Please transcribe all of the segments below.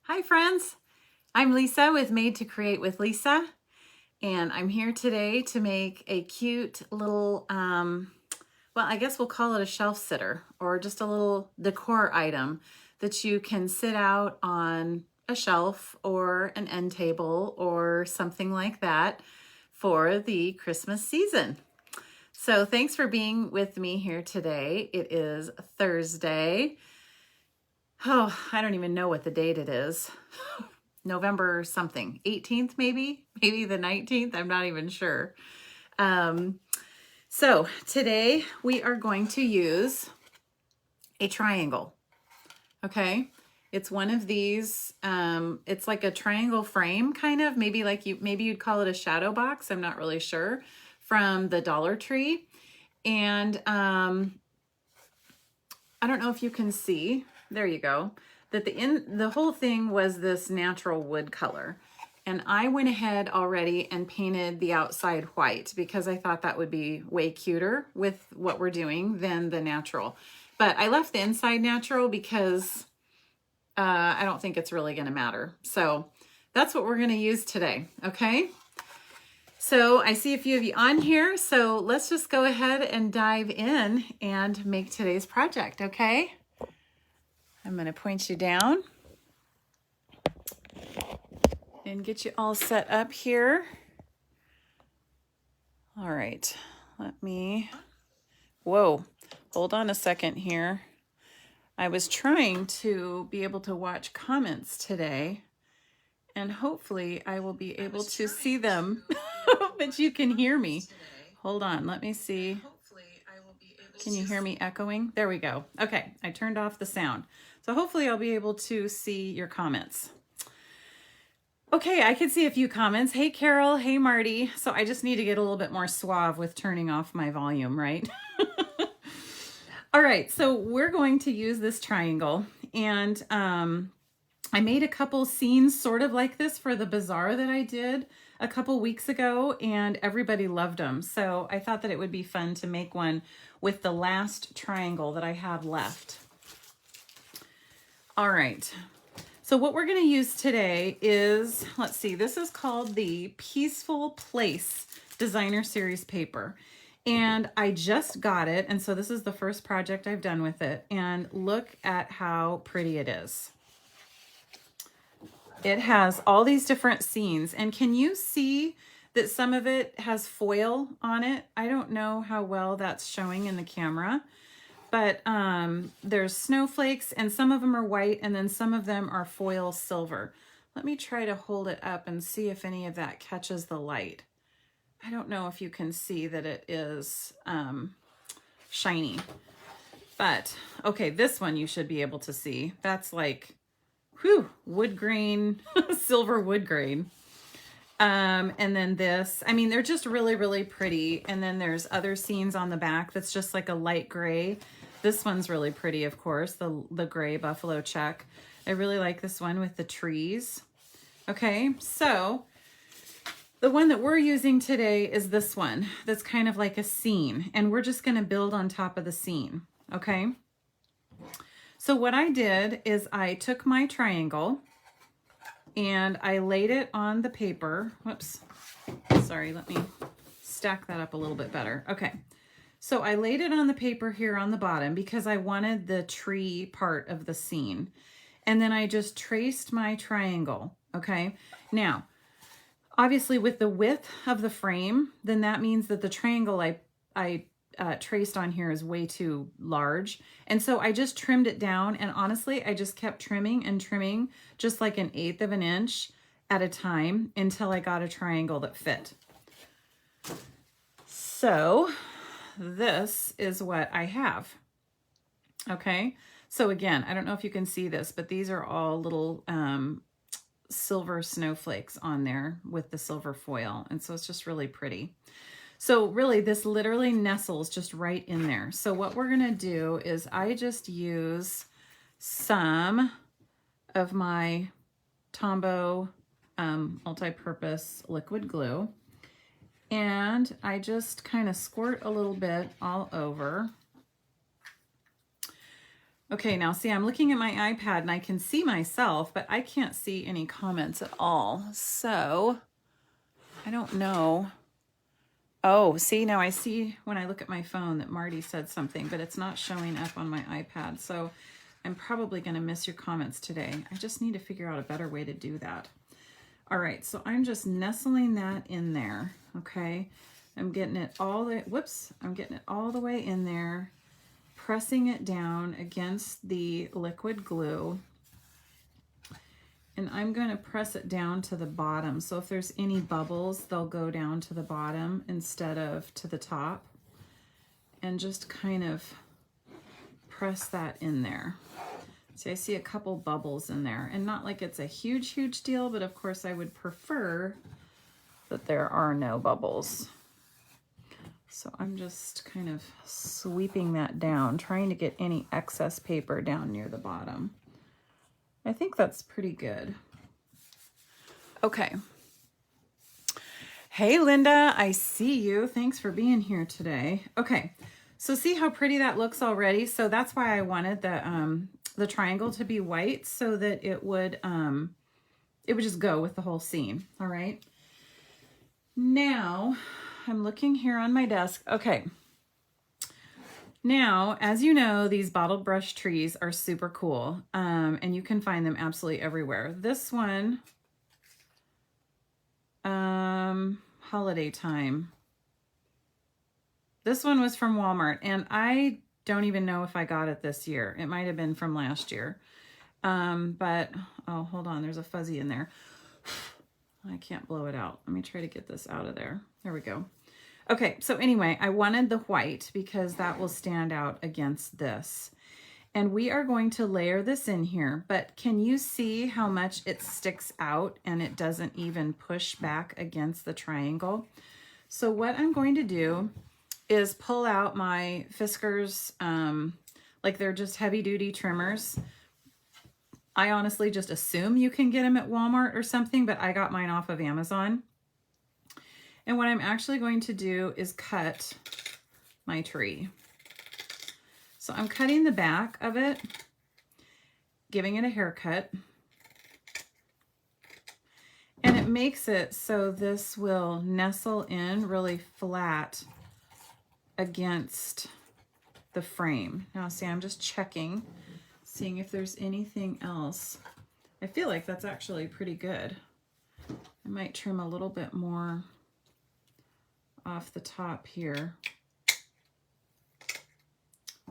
Hi friends, I'm Lisa with Made to Create with Lisa, and I'm here today to make a cute little, well, I guess we'll call it a shelf sitter or just a little decor item that you can sit out on a shelf or an end table or something like that for the Christmas season. So thanks for being with me here today. It is Thursday. Oh, I don't even know what the date it is. November something, 18th maybe the 19th, I'm not even sure. So today we are going to use a triangle, okay? It's one of these, it's like a triangle frame kind of, maybe you'd call it a shadow box, I'm not really sure, from the Dollar Tree. And I don't know if you can see, there you go, that the whole thing was this natural wood color. And I went ahead already and painted the outside white because I thought that would be way cuter with what we're doing than the natural. But I left the inside natural because I don't think it's really going to matter. So that's what we're going to use today, okay? So I see a few of you on here, so let's just go ahead and dive in and make today's project, okay? I'm going to point you down and get you all set up here. All right, whoa, hold on a second here. I was trying to be able to watch comments today, and hopefully I will be able to see them, but you can hear me. Hold on, let me see. Can you hear me echoing? There we go. Okay, I turned off the sound. So hopefully I'll be able to see your comments. Okay, I can see a few comments. Hey, Carol. Hey, Marty. So I just need to get a little bit more suave with turning off my volume, right? All right, so we're going to use this triangle. And I made a couple scenes sort of like this for the bazaar that I did a couple weeks ago, and everybody loved them. So I thought that it would be fun to make one with the last triangle that I have left. All right, so what we're going to use today is, let's see, this is called the Peaceful Place Designer Series paper. And I just got it, and so this is the first project I've done with it. And look at how pretty it is. It has all these different scenes, and can you see that some of it has foil on it? I don't know how well that's showing in the camera, but there's snowflakes, and some of them are white, and then some of them are foil silver. Let me try to hold it up and see if any of that catches the light. I don't know if you can see that it is shiny, but okay, this one you should be able to see. That's like, whew, wood grain, silver wood grain. And then this, I mean, they're just really, really pretty. And then there's other scenes on the back that's just like a light gray. This one's really pretty, of course, the gray buffalo check. I really like this one with the trees. Okay, so the one that we're using today is this one that's kind of like a scene, and we're just going to build on top of the scene, okay? So what I did is I took my triangle and I laid it on the paper. Whoops, sorry, let me stack that up a little bit better. Okay, so I laid it on the paper here on the bottom because I wanted the tree part of the scene. And then I just traced my triangle, okay? Now, obviously with the width of the frame, then that means that the triangle I traced on here is way too large. And so I just trimmed it down, and honestly, I just kept trimming and trimming just like 1/8 of an inch at a time until I got a triangle that fit. So this is what I have. Okay, so again, I don't know if you can see this, but these are all little silver snowflakes on there with the silver foil. And so it's just really pretty. So really, this literally nestles just right in there. So what we're gonna do is I just use some of my Tombow multi-purpose liquid glue, and I just kind of squirt a little bit all over. Okay, now see, I'm looking at my iPad and I can see myself, but I can't see any comments at all. So I don't know. Oh, see, now I see when I look at my phone that Marty said something, but it's not showing up on my iPad. So I'm probably going to miss your comments today. I just need to figure out a better way to do that. All right, so I'm just nestling that in there, okay? I'm getting it all the, whoops, I'm getting it all the way in there, pressing it down against the liquid glue. And I'm going to press it down to the bottom. So if there's any bubbles, they'll go down to the bottom instead of to the top. And just kind of press that in there. So I see a couple bubbles in there. And not like it's a huge, huge deal, but of course I would prefer that there are no bubbles. So I'm just kind of sweeping that down, trying to get any excess paper down near the bottom. I think that's pretty good. Okay. Hey, Linda, I see you. Thanks for being here today. Okay, so see how pretty that looks already? So that's why I wanted the triangle to be white so that it would just go with the whole scene, all right? Now, I'm looking here on my desk. Okay. Now, as you know, these bottled brush trees are super cool, and you can find them absolutely everywhere. This one, holiday time. This one was from Walmart, and I don't even know if I got it this year. It might have been from last year. But, oh, hold on, there's a fuzzy in there. I can't blow it out. Let me try to get this out of there. There we go. Okay, so anyway, I wanted the white because that will stand out against this. And we are going to layer this in here, but can you see how much it sticks out and it doesn't even push back against the triangle? So what I'm going to do is pull out my Fiskars, like they're just heavy duty trimmers. I honestly just assume you can get them at Walmart or something, but I got mine off of Amazon. And what I'm actually going to do is cut my tree. So I'm cutting the back of it, giving it a haircut. And it makes it so this will nestle in really flat against the frame. Now see, I'm just checking, seeing if there's anything else. I feel like that's actually pretty good. I might trim a little bit more off the top here.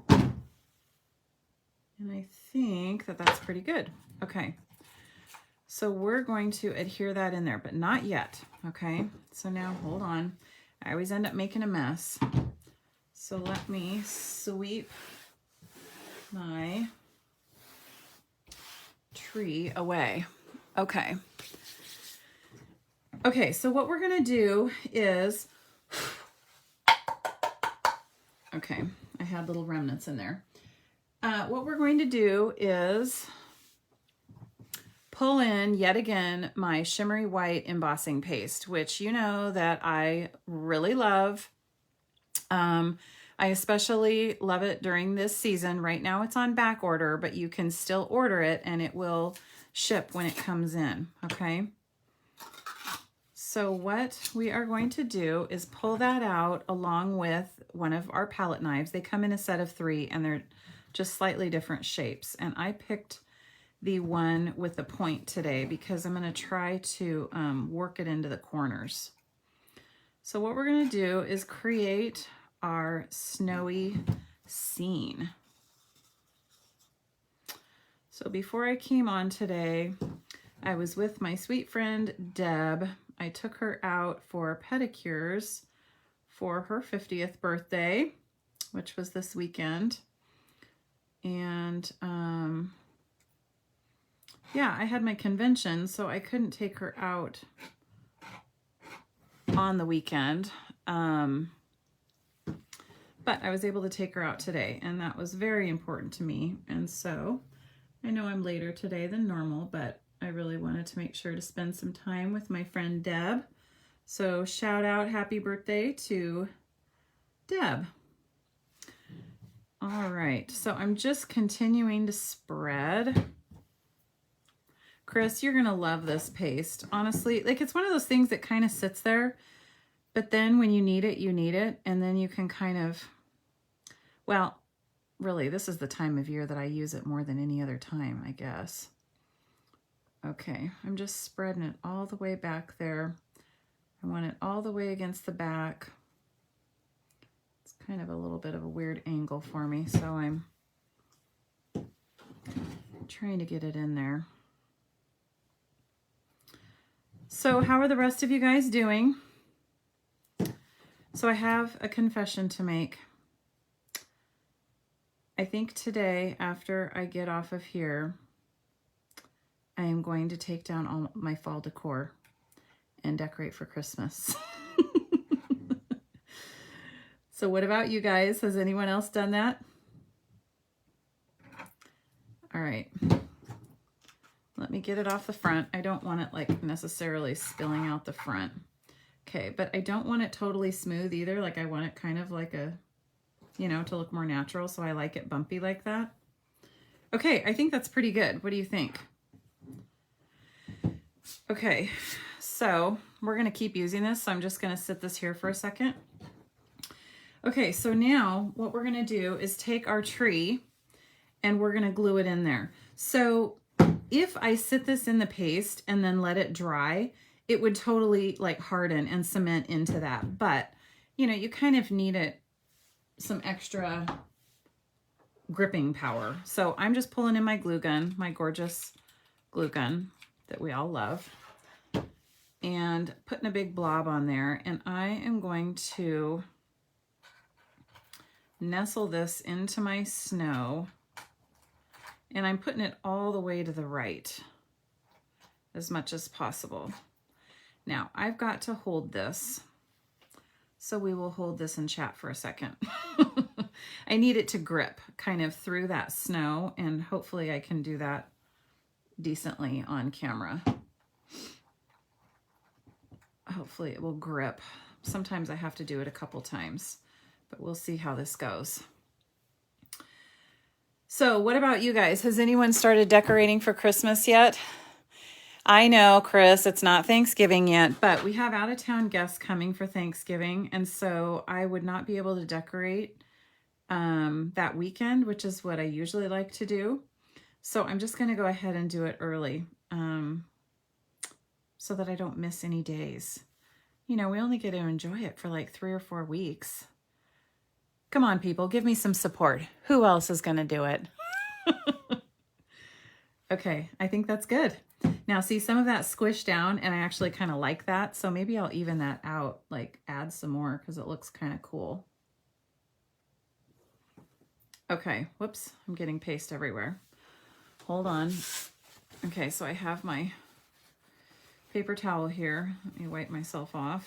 And I think that that's pretty good. Okay. So we're going to adhere that in there, but not yet. Okay. So now hold on. I always end up making a mess. So let me sweep my tree away. Okay. Okay. So what we're going to do is, okay, I had little remnants in there. What we're going to do is pull in yet again my shimmery white embossing paste, which you know that I really love. I especially love it during this season. Right now it's on back order, but you can still order it and it will ship when it comes in, okay? So what we are going to do is pull that out along with one of our palette knives. They come in a set of 3 and they're just slightly different shapes. And I picked the one with the point today because I'm going to try to work it into the corners. So what we're going to do is create our snowy scene. So before I came on today, I was with my sweet friend Deb. I took her out for pedicures for her 50th birthday, which was this weekend. And yeah, I had my convention, so I couldn't take her out on the weekend. But I was able to take her out today, and that was very important to me. And so I know I'm later today than normal, but I really wanted to make sure to spend some time with my friend Deb. So shout out, happy birthday to Deb. All right, so I'm just continuing to spread. Chris, you're gonna love this paste. Honestly, like it's one of those things that kind of sits there, but then when you need it, and then you can kind of, well, really, this is the time of year that I use it more than any other time, I guess. Okay, I'm just spreading it all the way back there. I want it all the way against the back. It's kind of a little bit of a weird angle for me, so I'm trying to get it in there. So how are the rest of you guys doing? So I have a confession to make. I think today, after I get off of here, I am going to take down all my fall decor and decorate for Christmas. So what about you guys? Has anyone else done that? All right. Let me get it off the front. I don't want it like necessarily spilling out the front. Okay, but I don't want it totally smooth either. Like I want it kind of like a, you know, to look more natural. So I like it bumpy like that. Okay, I think that's pretty good. What do you think? Okay, so we're gonna keep using this. So I'm just gonna sit this here for a second. Okay, so now what we're gonna do is take our tree and we're gonna glue it in there. So if I sit this in the paste and then let it dry, it would totally like harden and cement into that. But, you know, you kind of need it, some extra gripping power. So I'm just pulling in my glue gun, my gorgeous glue gun that we all love, and putting a big blob on there. And I am going to nestle this into my snow, and I'm putting it all the way to the right as much as possible. Now I've got to hold this, so we will hold this and chat for a second. I need it to grip kind of through that snow, and hopefully I can do that decently on camera. Hopefully it will grip. Sometimes I have to do it a couple times, but we'll see how this goes. So what about you guys? Has anyone started decorating for Christmas yet? I know, Chris, it's not Thanksgiving yet, but we have out-of-town guests coming for Thanksgiving, and so I would not be able to decorate that weekend, which is what I usually like to do. So I'm just going to go ahead and do it early so that I don't miss any days. You know, we only get to enjoy it for like 3 or 4 weeks. Come on, people, give me some support. Who else is going to do it? Okay, I think that's good. Now, see, some of that squished down, and I actually kind of like that. So maybe I'll even that out, like add some more because it looks kind of cool. Okay, whoops, I'm getting paste everywhere. Hold on. Okay, so I have my paper towel here. Let me wipe myself off.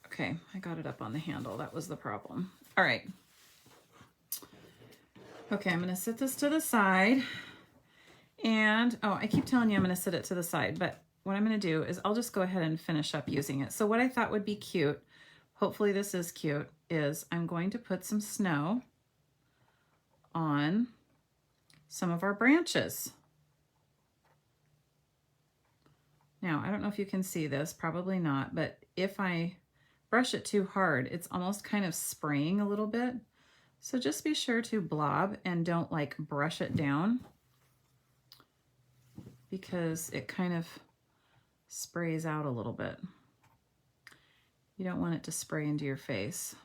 Okay, I got it up on the handle. That was the problem. All right. Okay, I'm gonna sit this to the side, and oh, I keep telling you I'm gonna sit it to the side, but what I'm gonna do is I'll just go ahead and finish up using it. So what I thought would be cute, hopefully this is cute, is I'm going to put some snow on some of our branches. Now, I don't know if you can see this, probably not, but if I brush it too hard, it's almost kind of spraying a little bit. So just be sure to blob and don't like brush it down, because it kind of sprays out a little bit. You don't want it to spray into your face.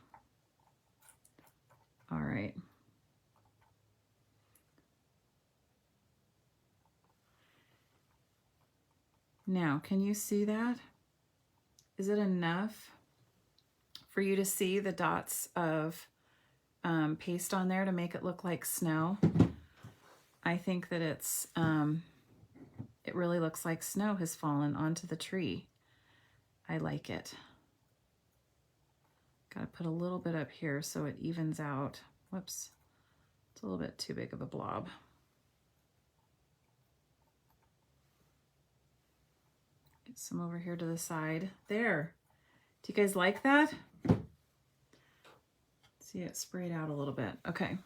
All right. Now, can you see that? Is it enough for you to see the dots of paste on there to make it look like snow? I think that it's, it really looks like snow has fallen onto the tree. I like it. Got to put a little bit up here so it evens out. Whoops, it's a little bit too big of a blob. Get some over here to the side. There. Do you guys like that? See, it sprayed out a little bit. Okay.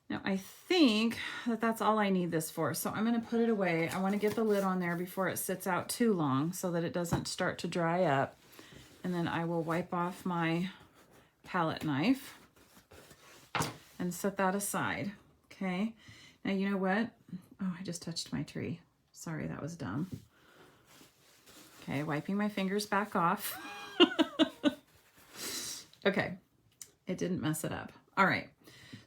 Now I think that that's all I need this for. So I'm going to put it away. I want to get the lid on there before it sits out too long so that it doesn't start to dry up. And then I will wipe off my palette knife and set that aside. Okay. Now you know what? Oh, I just touched my tree. Sorry, that was dumb. Okay, wiping my fingers back off. Okay, it didn't mess it up. All right.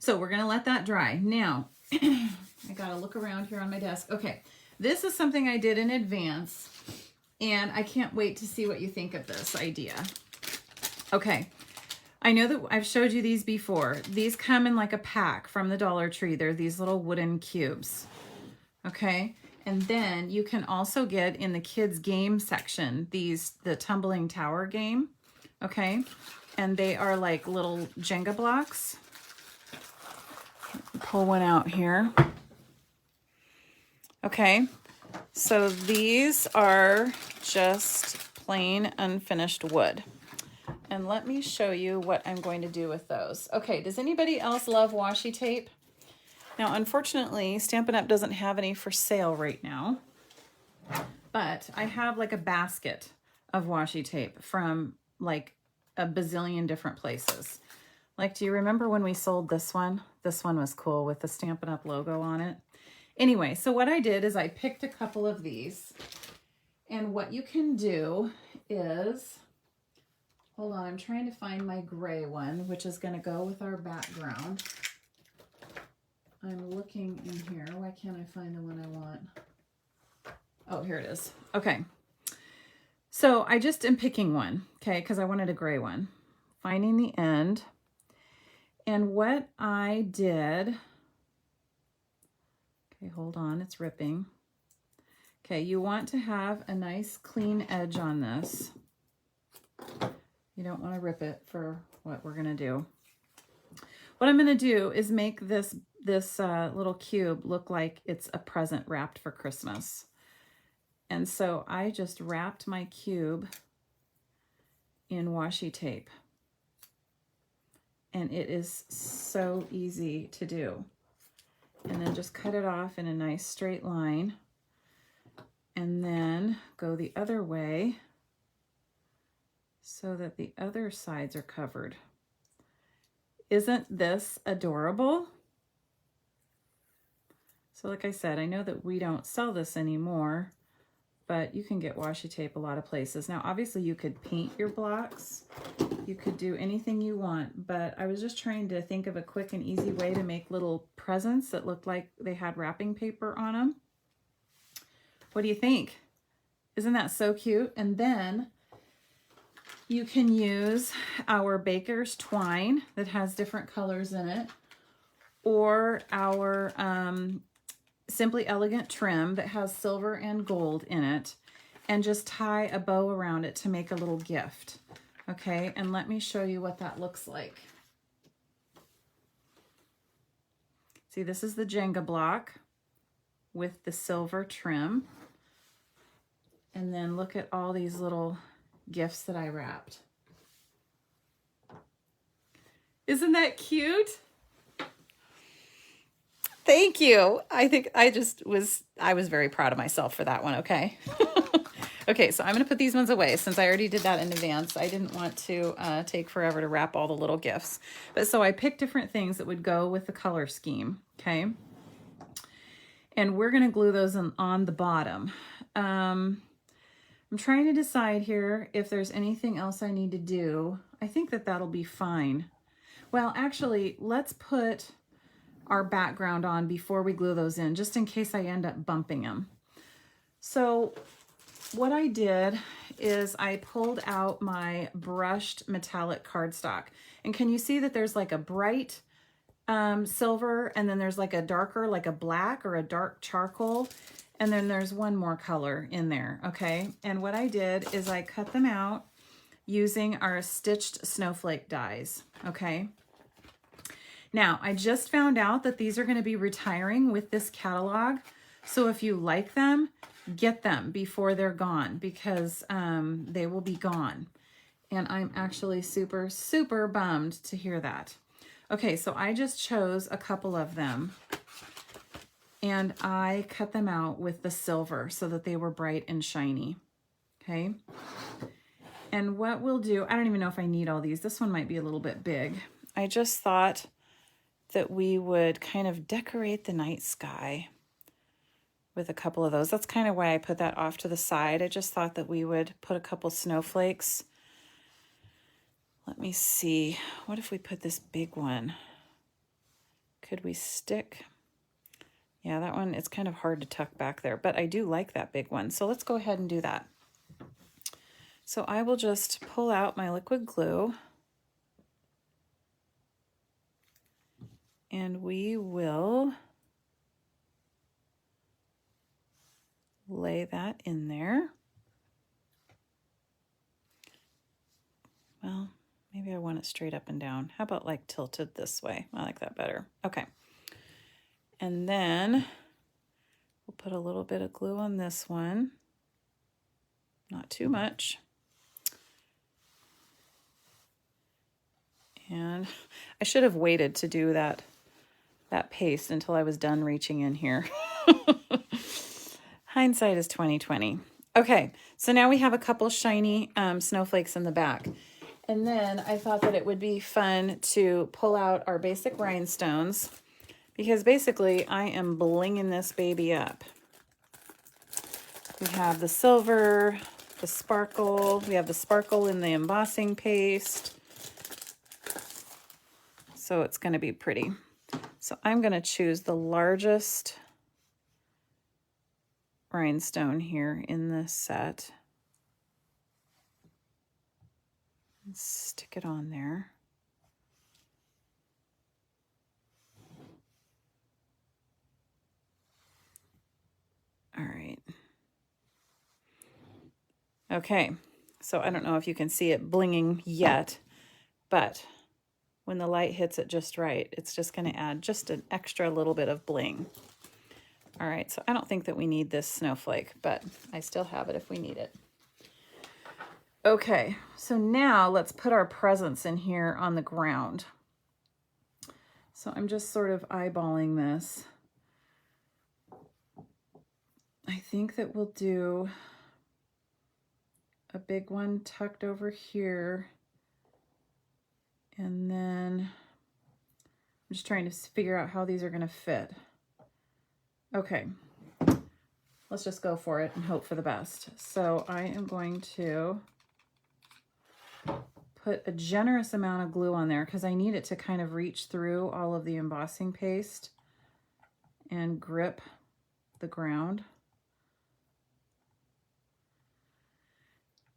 So we're going to let that dry. Now, I got to look around here on my desk. Okay, this is something I did in advance, and I can't wait to see what you think of this idea. Okay, I know that I've showed you these before. These come in like a pack from the Dollar Tree. They're these little wooden cubes. Okay, and then you can also get in the kids' game section, the tumbling tower game. Okay, and they are like little Jenga blocks. Pull one out here. Okay, so these are just plain unfinished wood. And let me show you what I'm going to do with those. Okay, does anybody else love washi tape? Now, unfortunately, Stampin' Up! Doesn't have any for sale right now, but I have like a basket of washi tape from like a bazillion different places. Like, do you remember when we sold this one? This one was cool with the Stampin' Up! Logo on it. Anyway, so what I did is I picked a couple of these. And what you can do is, hold on, I'm trying to find my gray one, which is going to go with our background. I'm looking in here. Why can't I find the one I want? Oh, here it is. Okay. So I just am picking one, okay, because I wanted a gray one. Finding the end. And what I did, okay, hold on, it's ripping. Okay, you want to have a nice clean edge on this. You don't want to rip it for what we're going to do. What I'm going to do is make this little cube look like it's a present wrapped for Christmas. And so I just wrapped my cube in washi tape. And it is so easy to do. And then just cut it off in a nice straight line. And then go the other way so that the other sides are covered. Isn't this adorable? So like I said, I know that we don't sell this anymore, but you can get washi tape a lot of places. Now, obviously you could paint your blocks. You could do anything you want, but I was just trying to think of a quick and easy way to make little presents that looked like they had wrapping paper on them. What do you think? Isn't that so cute? And then you can use our baker's twine that has different colors in it, or our Simply Elegant trim that has silver and gold in it, and just tie a bow around it to make a little gift. Okay, and let me show you what that looks like. See, this is the Jenga block with the silver trim. And then look at all these little gifts that I wrapped. Isn't that cute? Thank you. I think I was very proud of myself for that one, okay? Okay, so I'm going to put these ones away since I already did that in advance. I didn't want to take forever to wrap all the little gifts. But so I picked different things that would go with the color scheme, okay? And we're going to glue those on the bottom. I'm trying to decide here if there's anything else I need to do. I think that that'll be fine. Well, actually, let's put our background on before we glue those in, just in case I end up bumping them. So what I did is I pulled out my brushed metallic cardstock. And can you see that there's like a bright silver, and then there's like a darker, like a black or a dark charcoal, and then there's one more color in there, okay? And what I did is I cut them out using our stitched snowflake dies, okay? Now, I just found out that these are going to be retiring with this catalog, so if you like them, get them before they're gone, because they will be gone. And I'm actually super, super bummed to hear that. Okay, so I just chose a couple of them and I cut them out with the silver so that they were bright and shiny. Okay. And what we'll do, I don't even know if I need all these. This one might be a little bit big. I just thought that we would kind of decorate the night sky with a couple of those. That's kind of why I put that off to the side. I just thought that we would put a couple snowflakes. Let me see. What if we put this big one? Could we stick? Yeah, that one, it's kind of hard to tuck back there, but I do like that big one. So let's go ahead and do that. So I will just pull out my liquid glue and we will lay that in there. Well, maybe I want it straight up and down. How about like tilted this way? I like that better. Okay. And then we'll put a little bit of glue on this one. Not too much. And I should have waited to do that paste until I was done reaching in here. Hindsight is 20/20. Okay, so now we have a couple shiny snowflakes in the back. And then I thought that it would be fun to pull out our basic rhinestones because basically I am blinging this baby up. We have the silver, the sparkle. We have the sparkle in the embossing paste. So it's going to be pretty. So I'm going to choose the largest rhinestone here in this set. And stick it on there. All right. Okay, so I don't know if you can see it blinging yet, but when the light hits it just right, it's just going to add just an extra little bit of bling. All right, so I don't think that we need this snowflake, but I still have it if we need it. Okay, so now let's put our presents in here on the ground. So I'm just sort of eyeballing this. I think that we'll do a big one tucked over here. And then I'm just trying to figure out how these are going to fit. Okay, let's just go for it and hope for the best. So I am going to put a generous amount of glue on there because I need it to kind of reach through all of the embossing paste and grip the ground.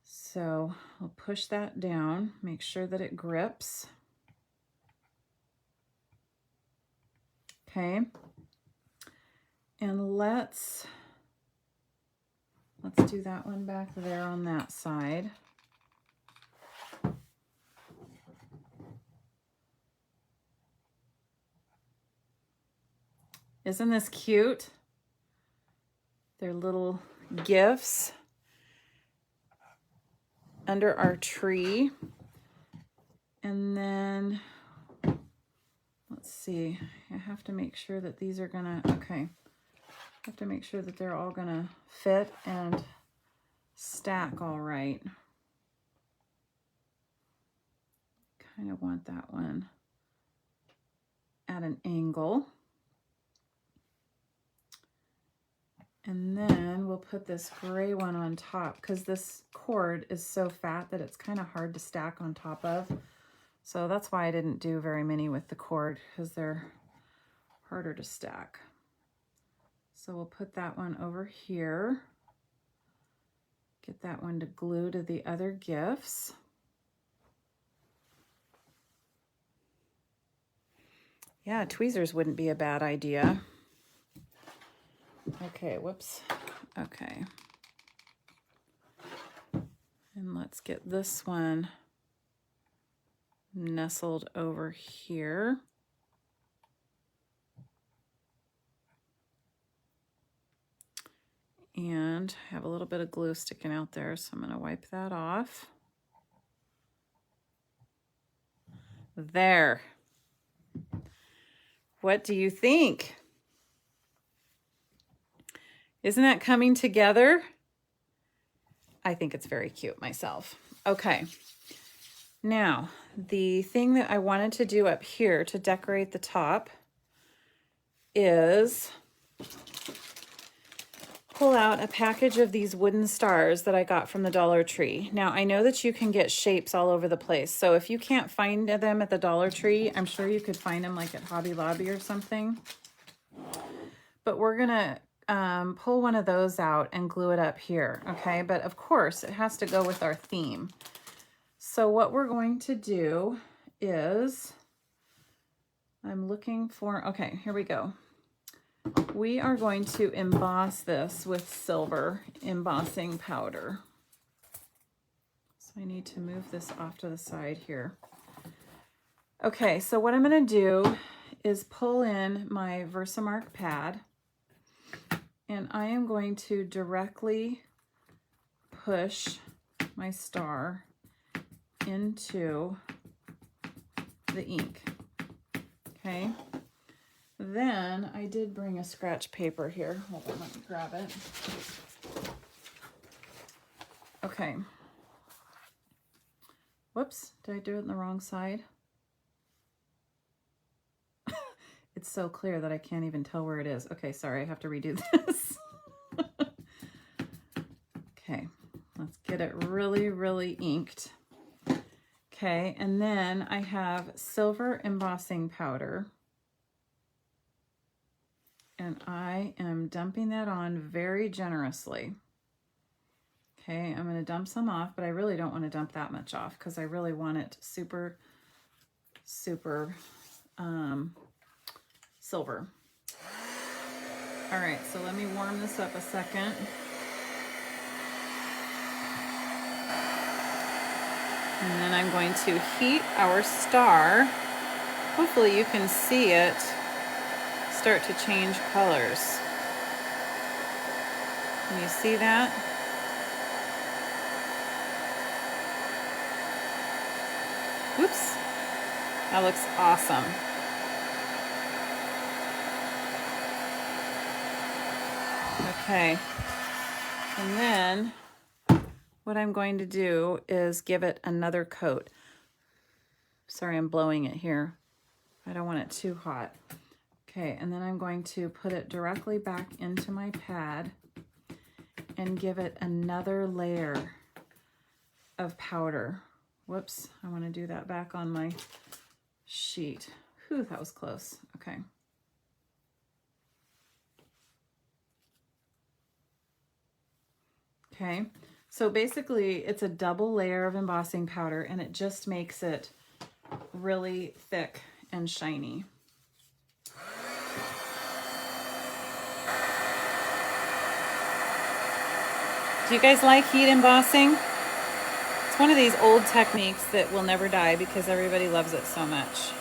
So I'll push that down, make sure that it grips. Okay. And let's do that one back there on that side. Isn't this cute? They're little gifts under our tree. And then let's see, I have to make sure that these are gonna, okay. I have to make sure that they're all gonna fit and stack all right. Kind of want that one at an angle. And then we'll put this gray one on top because this cord is so fat that it's kind of hard to stack on top of. So that's why I didn't do very many with the cord because they're harder to stack. So we'll put that one over here. Get that one to glue to the other gifts. Yeah, tweezers wouldn't be a bad idea. Okay, whoops. Okay. And let's get this one nestled over here. And I have a little bit of glue sticking out there, so I'm going to wipe that off. There. What do you think? Isn't that coming together? I think it's very cute myself. Okay. Now, the thing that I wanted to do up here to decorate the top is pull out a package of these wooden stars that I got from the Dollar Tree. Now, I know that you can get shapes all over the place. So if you can't find them at the Dollar Tree, I'm sure you could find them like at Hobby Lobby or something. But we're gonna pull one of those out and glue it up here, okay? But of course, it has to go with our theme. So what we're going to do is, I'm looking for, okay, here we go. We are going to emboss this with silver embossing powder. So I need to move this off to the side here. Okay, so what I'm going to do is pull in my Versamark pad, and I am going to directly push my star into the ink. Okay. Then I did bring a scratch paper here. Hold on, let me grab it. Okay. Whoops, did I do it on the wrong side? It's so clear that I can't even tell where it is. Okay, sorry, I have to redo this. Okay, let's get it really, really inked. Okay, and then I have silver embossing powder. And I am dumping that on very generously. Okay, I'm going to dump some off, but I really don't want to dump that much off because I really want it super, super silver. All right, so let me warm this up a second. And then I'm going to heat our star. Hopefully you can see it start to change colors. Can you see that? Oops, that looks awesome. Okay, and then what I'm going to do is give it another coat. Sorry, I'm blowing it here. I don't want it too hot. Okay, and then I'm going to put it directly back into my pad and give it another layer of powder. Whoops, I want to do that back on my sheet. Whew, that was close. Okay. Okay, so basically it's a double layer of embossing powder, and it just makes it really thick and shiny. Do you guys like heat embossing? It's one of these old techniques that will never die because everybody loves it so much.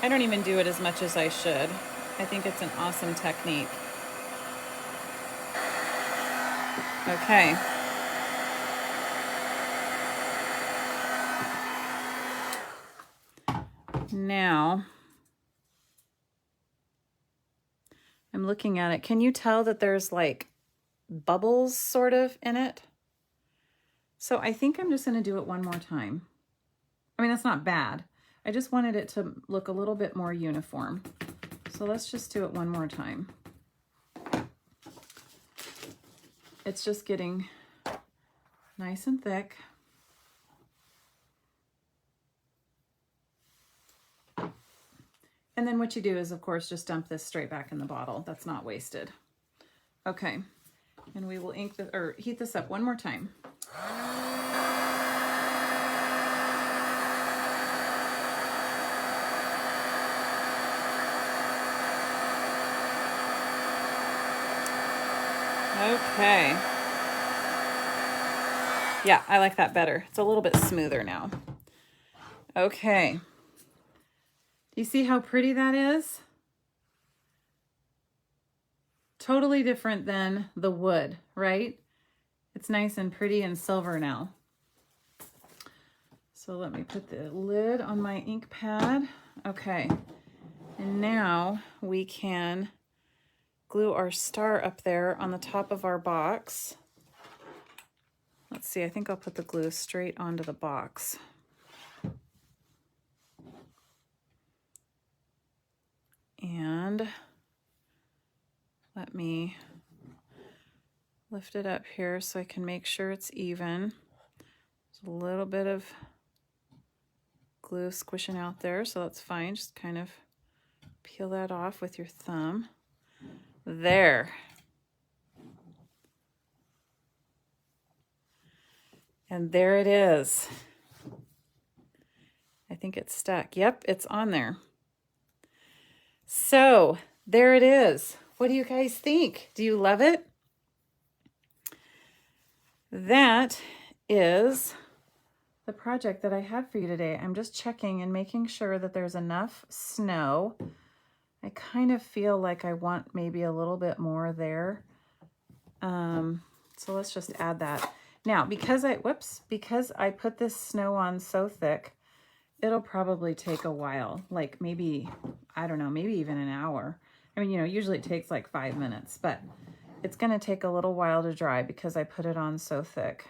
I don't even do it as much as I should. I think it's an awesome technique. Okay. Now, I'm looking at it. Can you tell that there's like bubbles sort of in it? So I think I'm just going to do it one more time. I mean, that's not bad. I just wanted it to look a little bit more uniform. So let's just do it one more time. It's just getting nice and thick. And then what you do is, of course, just dump this straight back in the bottle. That's not wasted. Okay, and we will ink the, or heat this up one more time. Okay. Yeah, I like that better. It's a little bit smoother now. Okay. Do you see how pretty that is? Totally different than the wood, right? It's nice and pretty and silver now. So let me put the lid on my ink pad. Okay, and now we can glue our star up there on the top of our box. Let's see, I think I'll put the glue straight onto the box. And let me lift it up here so I can make sure it's even. There's a little bit of glue squishing out there, so that's fine. Just kind of peel that off with your thumb. There. And there it is. I think it's stuck. Yep, it's on there. So there it is. What do you guys think? Do you love it? That is the project that I have for you today. I'm just checking and making sure that there's enough snow. I kind of feel like I want maybe a little bit more there. So let's just add that. Now, because I put this snow on so thick, it'll probably take a while, like maybe, I don't know, maybe even an hour. I mean, you know, usually it takes like 5 minutes, but it's going to take a little while to dry because I put it on so thick.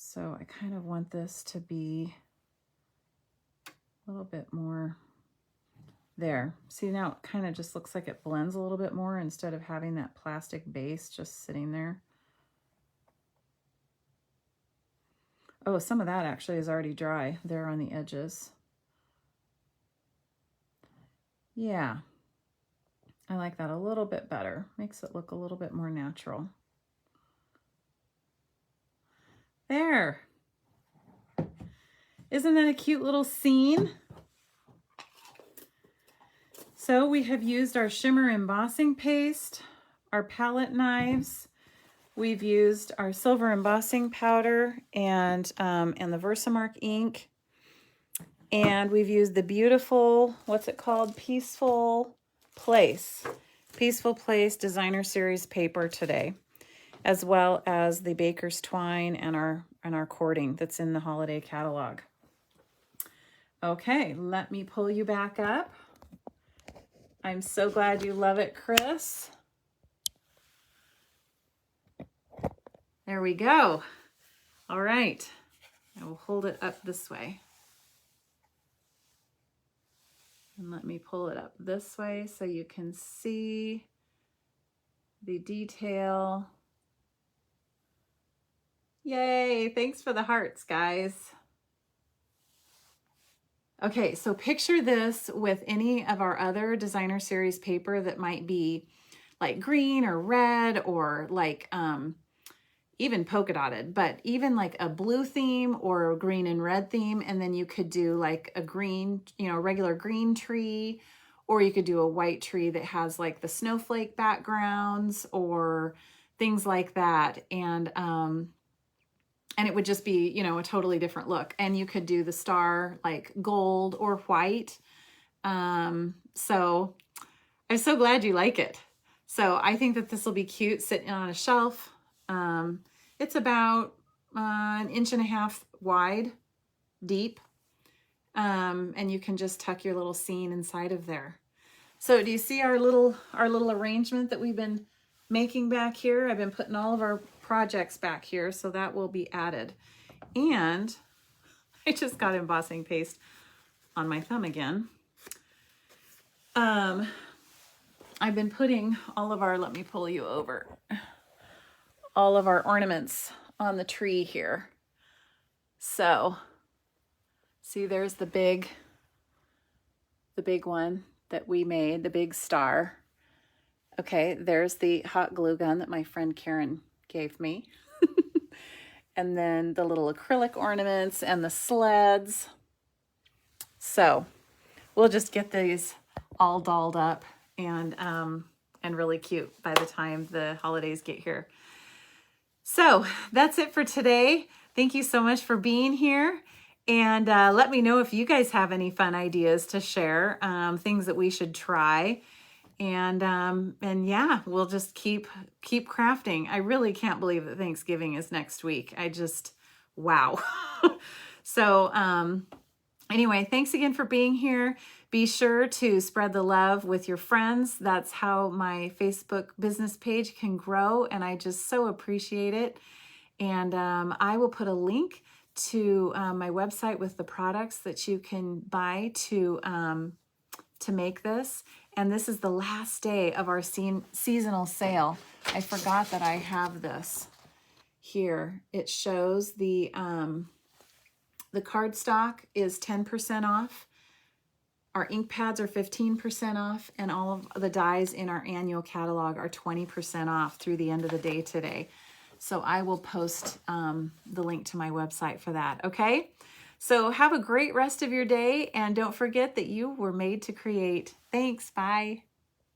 So I kind of want this to be a little bit more there. See, now it kind of just looks like it blends a little bit more instead of having that plastic base just sitting there. Oh, some of that actually is already dry there on the edges. Yeah, I like that a little bit better. Makes it look a little bit more natural. There. Isn't that a cute little scene? So we have used our shimmer embossing paste, our palette knives. We've used our silver embossing powder and the Versamark ink. And we've used the beautiful, what's it called? Peaceful Place Designer Series paper today, as well as the Baker's Twine and our cording that's in the holiday catalog. Okay, let me pull you back up. I'm so glad you love it, Chris. There we go. All right, I will hold it up this way. And let me pull it up this way so you can see the detail. Yay, thanks for the hearts, guys. Okay, so picture this with any of our other designer series paper that might be like green or red or like even polka dotted, but even like a blue theme or a green and red theme. And then you could do like a green, you know, regular green tree, or you could do a white tree that has like the snowflake backgrounds or things like that. And it would just be, you know, a totally different look. And you could do the star like gold or white. So I'm so glad you like it. So I think that this will be cute sitting on a shelf. It's about 1.5 inches wide, deep. And you can just tuck your little scene inside of there. So do you see our little arrangement that we've been making back here? I've been putting all of our projects back here, so that will be added. And I just got embossing paste on my thumb again. I've been putting all of our, let me pull you over, all of our ornaments on the tree here. So see, there's the big one that we made, the big star. Okay, there's the hot glue gun that my friend Karen gave me. And then the little acrylic ornaments and the sleds. So we'll just get these all dolled up and really cute by the time the holidays get here. So that's it for today. Thank you so much for being here. And let me know if you guys have any fun ideas to share, things that we should try. And yeah, we'll just keep crafting. I really can't believe that Thanksgiving is next week. Wow. So anyway, thanks again for being here. Be sure to spread the love with your friends. That's how my Facebook business page can grow, and I just so appreciate it. And I will put a link to my website with the products that you can buy to make this. And this is the last day of our seasonal sale. I forgot that I have this here. It shows the cardstock is 10% off. Our ink pads are 15% off, and all of the dies in our annual catalog are 20% off through the end of the day today. So I will post the link to my website for that, okay? So have a great rest of your day, and don't forget that you were made to create. Thanks, bye.